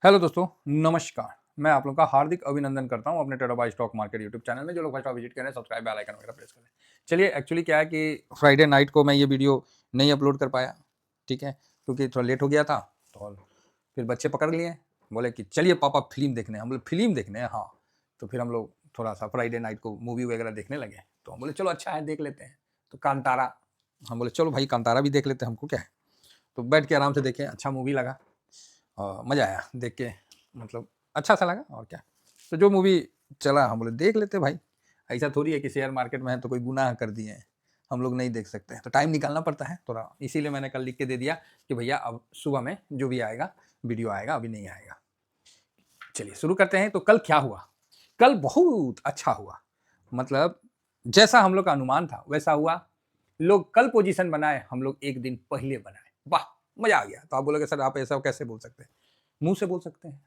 Hello दोस्तों, नमस्कार। मैं आप लोगों का हार्दिक अभिनंदन करता हूं अपने टेरा बाय स्टॉक मार्केट यूट्यूब चैनल में। जो लोग फर्स्ट टाइम विजिट करें, सब्सक्राइब, बेल आइकन वगैरह प्रेस करें। चलिए, एक्चुअली क्या है कि फ्राइडे नाइट को मैं ये वीडियो नहीं अपलोड कर पाया, ठीक है, क्योंकि थोड़ा लेट हो गया था। तो फिर बच्चे पकड़ लिए, बोले कि चलिए पापा फिल्म देखने। हम लोग फिल्म देखने हैं, हाँ। तो फिर हम लोग थोड़ा सा फ्राइडे नाइट को मूवी वगैरह देखने लगे। तो हम बोले चलो अच्छा है, देख लेते हैं। तो कांतारा, हम बोले चलो भाई कांतारा भी देख लेते हैं, हमको क्या है। तो बैठ के आराम से देखें, अच्छा मूवी लगा और मज़ा आया देख के, मतलब अच्छा सा लगा और क्या। तो जो मूवी चला हम बोले देख लेते भाई। ऐसा थोड़ी है कि शेयर मार्केट में है तो कोई गुनाह कर दिए हैं, हम लोग नहीं देख सकते हैं। तो टाइम निकालना पड़ता है थोड़ा, इसीलिए मैंने कल लिख के दे दिया कि भैया अब सुबह में जो भी आएगा वीडियो आएगा, अभी नहीं आएगा। चलिए शुरू करते हैं। तो कल क्या हुआ? कल बहुत अच्छा हुआ, मतलब जैसा हम लोग का अनुमान था वैसा हुआ। लोग कल पोजीशन बनाए, हम लोग एक दिन पहले बनाए। वाह, मजा आ गया। तो आप बोलोगे सर आप ऐसा कैसे बोल सकते हैं? मुंह से बोल सकते हैं।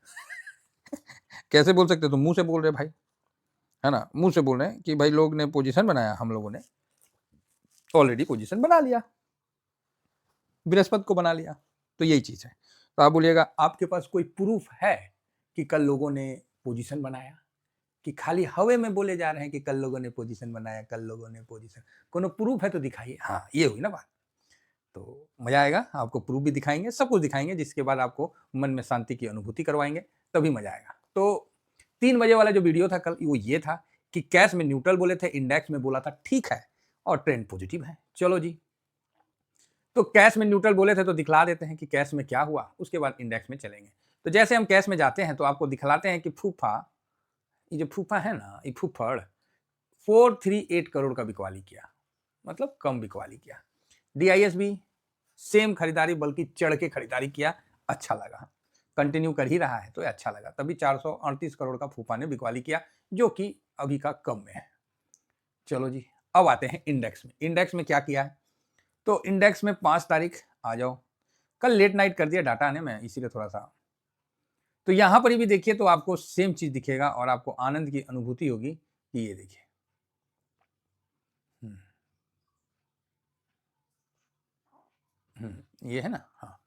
कैसे बोल सकते? तो मुंह से बोल रहे भाई, है ना, मुंह से बोल रहे हैं कि भाई लोग ने पोजीशन बनाया, हम लोगों ने ऑलरेडी पोजीशन बना लिया, बृहस्पति को बना लिया। तो यही चीज है। तो आप बोलिएगा आपके पास कोई प्रूफ है कि कल लोगों ने पोजीशन बनाया, कि खाली हवे में बोले जा रहे हैं कि कल लोगों ने पोजीशन बनाया, कल लोगों ने पोजीशन? कोनो प्रूफ है तो दिखाइए। हाँ, ये हुई ना बात। तो मजा आएगा, आपको प्रूफ भी दिखाएंगे, सब कुछ दिखाएंगे, जिसके बाद आपको मन में शांति की अनुभूति करवाएंगे, तभी मजा आएगा। तो 3 बजे वाला जो वीडियो था कल, वो ये था कि कैश में न्यूट्रल बोले थे, इंडेक्स में बोला था ठीक है और ट्रेंड पॉजिटिव है। चलो जी, तो कैश में न्यूट्रल बोले थे तो दिखला देते हैं कि कैश में क्या हुआ, उसके बाद इंडेक्स में चलेंगे। तो जैसे हम कैश में जाते हैं तो आपको दिखलाते हैं कि फूफा, ये जो फूफा है ना, ये फूफड़ 438 करोड़ का बिकवाली किया, मतलब कम बिकवाली किया। डीआईएस भी सेम खरीदारी, बल्कि चढ़ के खरीदारी किया, अच्छा लगा। कंटिन्यू कर ही रहा है तो अच्छा लगा। तभी 438 करोड़ का फूफा ने बिकवाली किया, जो कि अभी का कम में है। चलो जी, अब आते हैं इंडेक्स में। इंडेक्स में क्या किया है? तो इंडेक्स में 5 तारीख आ जाओ, कल लेट नाइट कर दिया डाटा आने में, इसीलिए थोड़ा सा। तो यहां पर भी देखिए तो आपको सेम चीज दिखेगा और आपको आनंद की अनुभूति होगी कि ये देखिए, ये है ना, हाँ।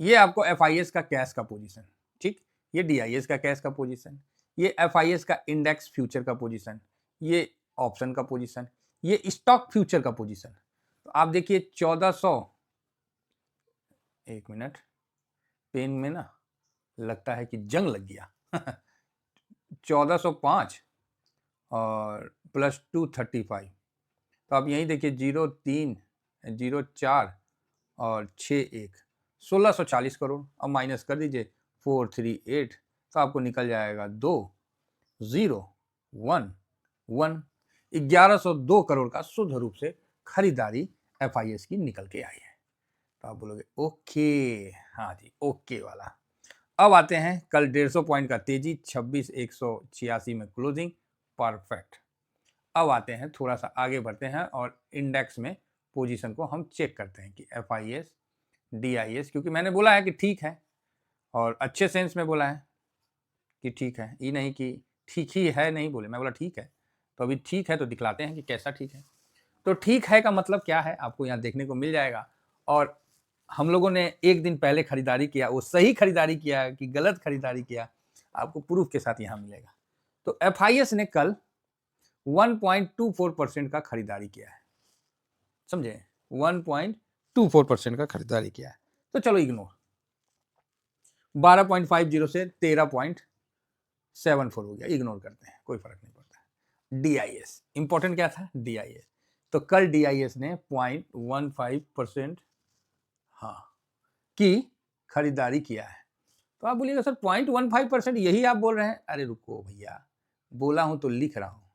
ये आपको एफ का कैश का पोजीशन, ठीक। ये डी का कैश का पोजीशन, ये एफ का इंडेक्स फ्यूचर का पोजीशन, ये ऑप्शन का पोजीशन, ये स्टॉक फ्यूचर का पोजीशन। तो आप देखिए 1400, एक मिनट, पेन में ना लगता है कि जंग लग गया। 1405 और प्लस 235। तो आप यहीं देखिए 03, 04 और 61, 1640 करोड़। अब माइनस कर दीजिए 438, तो आपको निकल जाएगा 2011, 1102 करोड़ का शुद्ध रूप से खरीदारी एफ की निकल के आई है। तो आप बोलोगे ओके, हाँ जी, ओके वाला। अब आते हैं कल 150 पॉइंट का तेजी, 26,186 में क्लोजिंग, परफेक्ट। अब आते हैं थोड़ा सा आगे बढ़ते हैं और इंडेक्स में पोजीशन को हम चेक करते हैं कि एफ डीआईएस, क्योंकि मैंने बोला है कि ठीक है और अच्छे सेंस में बोला है कि ठीक है, ये नहीं कि ठीक ही है, नहीं बोले, मैं बोला ठीक है। तो अभी ठीक है तो दिखलाते हैं कि कैसा ठीक है। तो ठीक है का मतलब क्या है आपको यहाँ देखने को मिल जाएगा। और हम लोगों ने एक दिन पहले खरीदारी किया, वो सही खरीदारी किया कि गलत खरीदारी किया, आपको प्रूफ के साथ यहाँ मिलेगा। तो एफ ने कल 1.24% का खरीदारी किया है, समझे, 1.24% का खरीदारी किया है। तो चलो इग्नोर, 12.50 से 13.74 हो गया, इग्नोर करते हैं, कोई फर्क नहीं पड़ता। डीआईएस इंपॉर्टेंट क्या था, डीआईएस। तो कल डीआईएस ने 0.15%, हाँ, की खरीदारी किया है। तो आप बोलिएगा सर 0.15% यही आप बोल रहे हैं? अरे रुको भैया, बोला हूं तो लिख रहा हूं,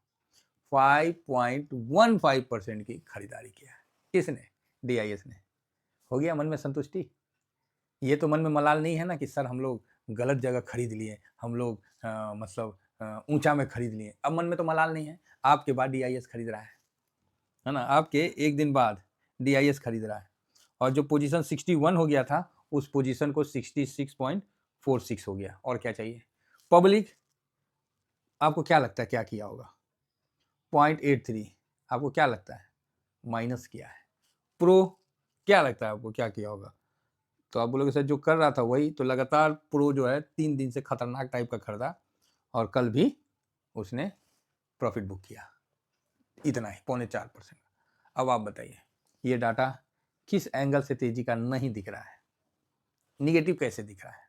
5.15% की खरीदारी किया है। किसने? डीआईएस ने। हो गया मन में संतुष्टि? ये तो मन में मलाल नहीं है ना कि सर हम लोग गलत जगह खरीद लिए, हम लोग मतलब ऊंचा में खरीद लिए। अब मन में तो मलाल नहीं है, आपके बाद डीआईएस खरीद रहा है ना, आपके एक दिन बाद डीआईएस खरीद रहा है। और जो पोजीशन 61 हो गया था, उस पोजीशन को 66.46 हो गया। और क्या चाहिए? पब्लिक आपको क्या लगता है क्या किया होगा? 0.83, आपको क्या लगता है? माइनस किया है। प्रो क्या लगता है आपको क्या किया होगा? तो आप बोलोगे सर जो कर रहा था वही, तो लगातार प्रो जो है 3 दिन से खतरनाक टाइप का खरीदा और कल भी उसने प्रॉफिट बुक किया, इतना ही 3.25%। अब आप बताइए ये डाटा किस एंगल से तेजी का नहीं दिख रहा है, निगेटिव कैसे दिख रहा है?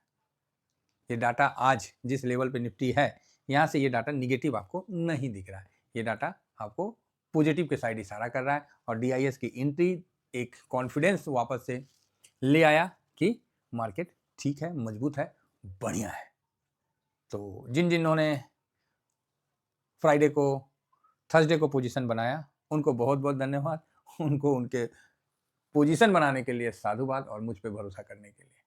ये डाटा आज जिस लेवल पे निफ्टी है यहाँ से ये डाटा निगेटिव आपको नहीं दिख रहा है, ये डाटा आपको पॉजिटिव के साइड इशारा कर रहा है। और डीआईएस की एंट्री एक कॉन्फिडेंस वापस से ले आया कि मार्केट ठीक है, मजबूत है, बढ़िया है। तो जिन्होंने फ्राइडे को थर्सडे को पोजीशन बनाया उनको बहुत बहुत धन्यवाद, उनको उनके पोजीशन बनाने के लिए साधुवाद और मुझ पे भरोसा करने के लिए।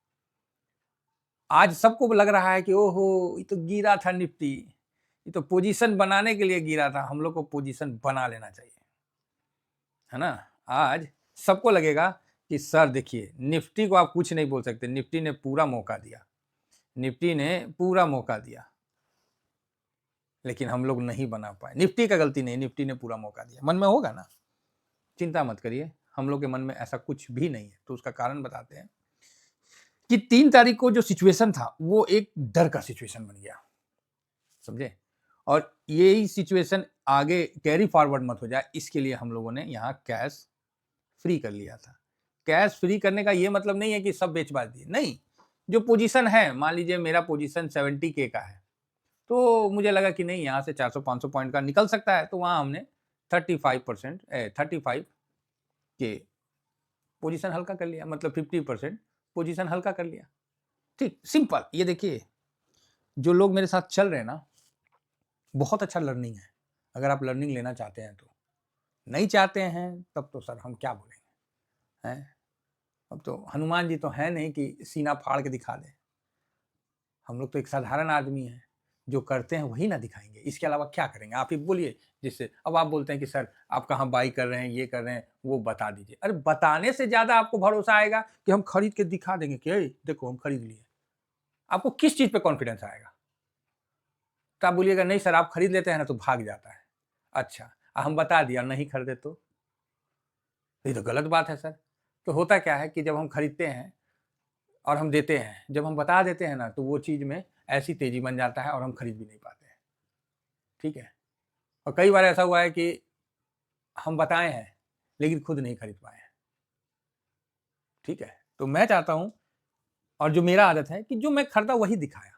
आज सबको लग रहा है कि ओहो ये तो गिरा था निफ्टी, ये तो पोजीशन बनाने के लिए गिरा था, हम लोग को पोजीशन बना लेना चाहिए, है ना। आज सबको लगेगा कि सर देखिए निफ्टी को आप कुछ नहीं बोल सकते, निफ्टी ने पूरा मौका दिया, निफ्टी ने पूरा मौका दिया, लेकिन हम लोग नहीं बना पाए। निफ्टी का गलती नहीं, निफ्टी ने पूरा मौका दिया। मन में होगा ना, चिंता मत करिए, हम लोग के मन में ऐसा कुछ भी नहीं है। तो उसका कारण बताते हैं कि 3 तारीख को जो सिचुएशन था वो एक डर का सिचुएशन बन गया, समझे। और यही सिचुएशन आगे कैरी फॉरवर्ड मत हो जाए, इसके लिए हम लोगों ने यहाँ कैश फ्री कर लिया था। कैश फ्री करने का ये मतलब नहीं है कि सब बेच बाच दिए, नहीं। जो पोजीशन है, मान लीजिए मेरा पोजीशन 70K का है, तो मुझे लगा कि नहीं यहाँ से 400-500 पॉइंट का निकल सकता है, तो वहाँ हमने 35 के पोजीशन हल्का कर लिया, मतलब 50% पोजीशन हल्का कर लिया। ठीक, सिंपल। ये देखिए जो लोग मेरे साथ चल रहे हैं ना, बहुत अच्छा लर्निंग है। अगर आप लर्निंग लेना चाहते हैं तो, नहीं चाहते हैं तब तो सर हम क्या बोलेंगे, हैं। अब तो हनुमान जी तो हैं नहीं कि सीना फाड़ के दिखा दें, हम लोग तो एक साधारण आदमी हैं, जो करते हैं वही ना दिखाएंगे, इसके अलावा क्या करेंगे आप ही बोलिए। जिससे अब आप बोलते हैं कि सर आप कहाँ बाई कर रहे हैं, ये कर रहे हैं, वो बता दीजिए। अरे बताने से ज़्यादा आपको भरोसा आएगा कि हम खरीद के दिखा देंगे कि देखो हम खरीद लिए। आपको किस चीज़ पे कॉन्फिडेंस आएगा? तो आप बोलिएगा नहीं सर आप खरीद लेते हैं ना तो भाग जाता है। अच्छा, हम बता दिया नहीं खरीदे तो ये तो गलत बात है सर। तो होता क्या है कि जब हम खरीदते हैं और हम देते हैं, जब हम बता देते हैं ना तो वो चीज़ में ऐसी तेज़ी बन जाता है और हम खरीद भी नहीं पाते हैं, ठीक है। और कई बार ऐसा हुआ है कि हम बताए हैं लेकिन खुद नहीं खरीद पाए हैं, ठीक है। तो मैं चाहता हूँ, और जो मेरा आदत है कि जो मैं खरीदा वही दिखाया,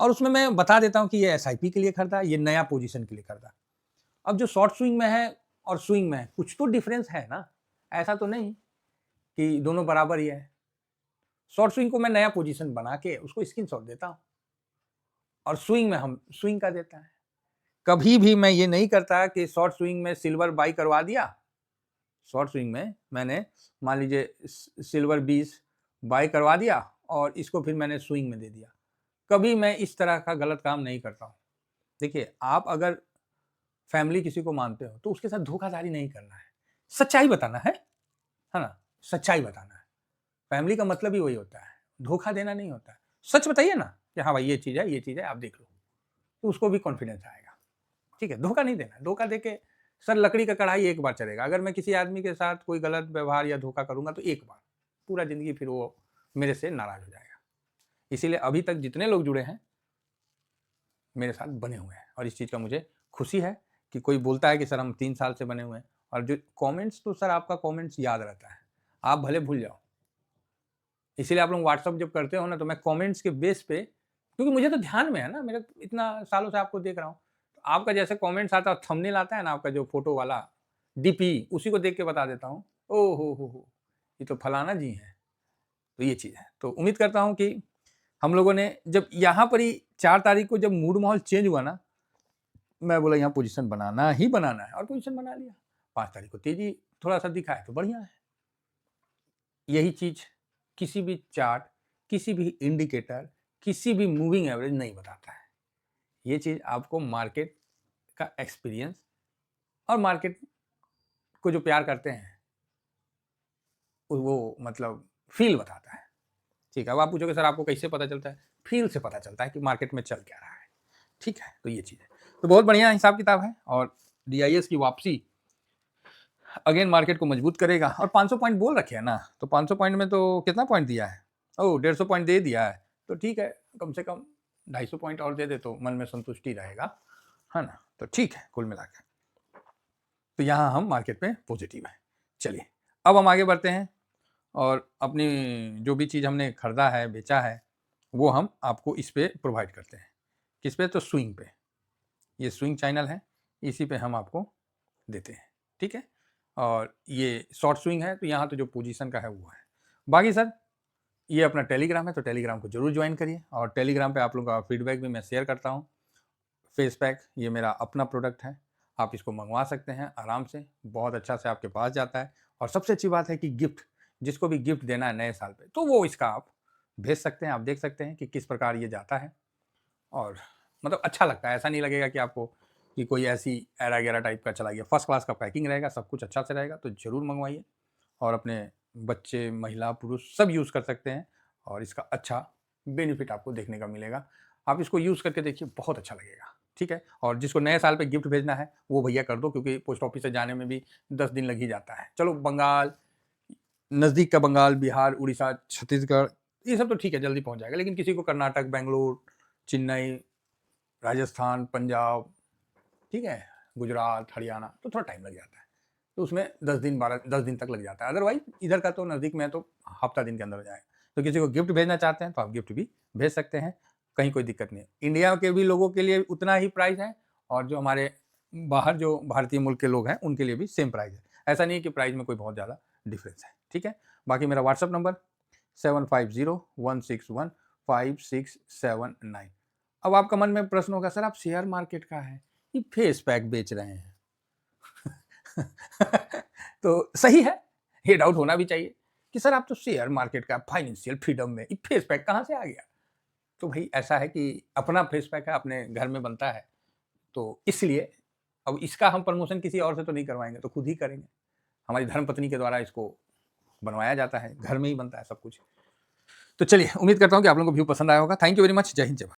और उसमें मैं बता देता हूँ कि ये एसआईपी के लिए खरीदा, ये नया पोजीशन के लिए खरीदा। अब जो शॉर्ट स्विंग में है और स्विंग में है कुछ तो डिफरेंस है ना, ऐसा तो नहीं कि दोनों बराबर ही है। शॉर्ट स्विंग को मैं नया पोजीशन बना के उसको स्क्रीनशॉट देता हूँ, और स्विंग में हम स्विंग का देता है। कभी भी मैं ये नहीं करता कि शॉर्ट स्विंग में सिल्वर बाई करवा दिया, शॉर्ट स्विंग में मैंने मान लीजिए सिल्वर 20 बाई करवा दिया और इसको फिर मैंने स्विंग में दे दिया। कभी मैं इस तरह का गलत काम नहीं करता हूँ। देखिए आप अगर फैमिली किसी को मानते हो तो उसके साथ धोखाधड़ी नहीं करना है, सच्चाई बताना है ना, सच्चाई बताना है। फैमिली का मतलब ही वही होता है, धोखा देना नहीं होता है। सच बताइए ना कि हाँ भाई ये चीज़ है आप देख लो, तो उसको भी कॉन्फिडेंस आएगा, ठीक है। धोखा नहीं देना, धोखा देके सर लकड़ी का कढ़ाई एक बार चलेगा। अगर मैं किसी आदमी के साथ कोई गलत व्यवहार या धोखा करूंगा तो एक बार, पूरा जिंदगी फिर वो मेरे से नाराज हो जाएगा। इसीलिए अभी तक जितने लोग जुड़े हैं मेरे साथ बने हुए हैं, और इस चीज़ का मुझे खुशी है कि कोई बोलता है कि सर हम 3 साल से बने हुए हैं। और जो कमेंट्स, तो सर आपका कमेंट्स याद रहता है, आप भले भूल जाओ। इसीलिए आप लोग व्हाट्सअप जब करते हो ना तो मैं कमेंट्स के बेस पे, क्योंकि मुझे तो ध्यान में है ना, मेरे इतना सालों से आपको देख रहा हूँ, तो आपका जैसे कमेंट्स आता है, थंबनेल आता है ना आपका जो फोटो वाला डीपी, उसी को देख के बता देता हूँ ओ हो ये तो फलाना जी हैं। तो ये चीज़ है। तो उम्मीद करता हूँ कि हम लोगों ने जब यहाँ पर ही 4 तारीख को जब मूड माहौल चेंज हुआ ना, मैं बोला यहाँ पोजीशन बनाना ही बनाना है, और पोजीशन बना लिया। 5 तारीख को तेजी थोड़ा सा दिखा है तो बढ़िया है। यही चीज़ किसी भी चार्ट, किसी भी इंडिकेटर, किसी भी मूविंग एवरेज नहीं बताता है। ये चीज़ आपको मार्केट का एक्सपीरियंस और मार्केट को जो प्यार करते हैं वो मतलब फील बताता है, ठीक है। अब आप पूछोगे सर आपको कैसे पता चलता है? फील से पता चलता है कि मार्केट में चल क्या रहा है, ठीक है। तो ये चीज़ है, तो बहुत बढ़िया हिसाब किताब है, और डीआईएस की वापसी अगेन मार्केट को मजबूत करेगा। और 500 पॉइंट बोल रखे हैं ना, तो 500 पॉइंट में तो कितना पॉइंट दिया है? ओह 150 पॉइंट दे दिया है तो ठीक है, कम से कम 250 पॉइंट और दे दे तो मन में संतुष्टि रहेगा, है ना? तो ठीक है कुल मिला के। तो यहाँ हम मार्केट में पॉजिटिव हैं। चलिए अब हम आगे बढ़ते हैं और अपनी जो भी चीज़ हमने खरीदा है, बेचा है, वो हम आपको इस पे प्रोवाइड करते हैं। किस पे? तो स्विंग पे। ये स्विंग चैनल है, इसी पे हम आपको देते हैं, ठीक है? और ये शॉर्ट स्विंग है तो यहाँ तो जो पोजीशन का है वो है। बाकी सर ये अपना टेलीग्राम है तो टेलीग्राम को ज़रूर ज्वाइन करिए और टेलीग्राम पे आप लोगों का फीडबैक भी मैं शेयर करता हूँ। फेस पैक ये मेरा अपना प्रोडक्ट है, आप इसको मंगवा सकते हैं आराम से, बहुत अच्छा से आपके पास जाता है। और सबसे अच्छी बात है कि गिफ्ट, जिसको भी गिफ्ट देना है नए साल पे तो वो इसका आप भेज सकते हैं। आप देख सकते हैं कि किस प्रकार ये जाता है और मतलब अच्छा लगता है, ऐसा नहीं लगेगा कि आपको कि कोई ऐसी एरा-गैरा टाइप का चला गया। फर्स्ट क्लास का पैकिंग रहेगा, सब कुछ अच्छा से रहेगा, तो ज़रूर मँगवाइए और अपने बच्चे, महिला, पुरुष सब यूज़ कर सकते हैं और इसका अच्छा बेनिफिट आपको देखने का मिलेगा। आप इसको यूज़ करके देखिए, बहुत अच्छा लगेगा, ठीक है? और जिसको नए साल पे गिफ्ट भेजना है, वो भैया कर दो क्योंकि पोस्ट ऑफिस से जाने में भी 10 दिन लग ही जाता है। चलो बंगाल, नज़दीक का बंगाल, बिहार, उड़ीसा, छत्तीसगढ़, ये सब तो ठीक है, जल्दी पहुँच जाएगा। लेकिन किसी को कर्नाटक, बैंगलोर, चेन्नई, राजस्थान, पंजाब, ठीक है, गुजरात, हरियाणा, तो थोड़ा टाइम लग जाता है। तो उसमें 10 दिन तक लग जाता है। अदरवाइज़ इधर का तो नज़दीक में है तो हफ्ता दिन के अंदर हो जाएगा। तो किसी को गिफ्ट भेजना चाहते हैं तो आप गिफ्ट भी भेज सकते हैं, कहीं कोई दिक्कत नहीं है। इंडिया के भी लोगों के लिए उतना ही प्राइस है और जो हमारे बाहर जो भारतीय मुल्क के लोग हैं, उनके लिए भी सेम प्राइस है। ऐसा नहीं है कि प्राइस में कोई बहुत ज़्यादा डिफरेंस है, ठीक है? बाकी मेरा व्हाट्सएप नंबर 7501615679। अब आपका मन में प्रश्न होगा, सर आप शेयर मार्केट का है, ये फेस पैक बेच रहे हैं। तो सही है, ये डाउट होना भी चाहिए कि सर आप तो शेयर मार्केट का, फाइनेंशियल फ्रीडम में, ये फेस पैक कहाँ से आ गया? तो भाई ऐसा है कि अपना फेस पैक है, अपने घर में बनता है, तो इसलिए अब इसका हम प्रमोशन किसी और से तो नहीं करवाएँगे, तो खुद ही करेंगे। हमारी धर्मपत्नी के द्वारा इसको बनवाया जाता है, घर में ही बनता है सब कुछ। तो चलिए, उम्मीद करता हूँ कि आप लोगों को व्यू पसंद आया होगा। Thank you very much. जय हिंद, जय भारत।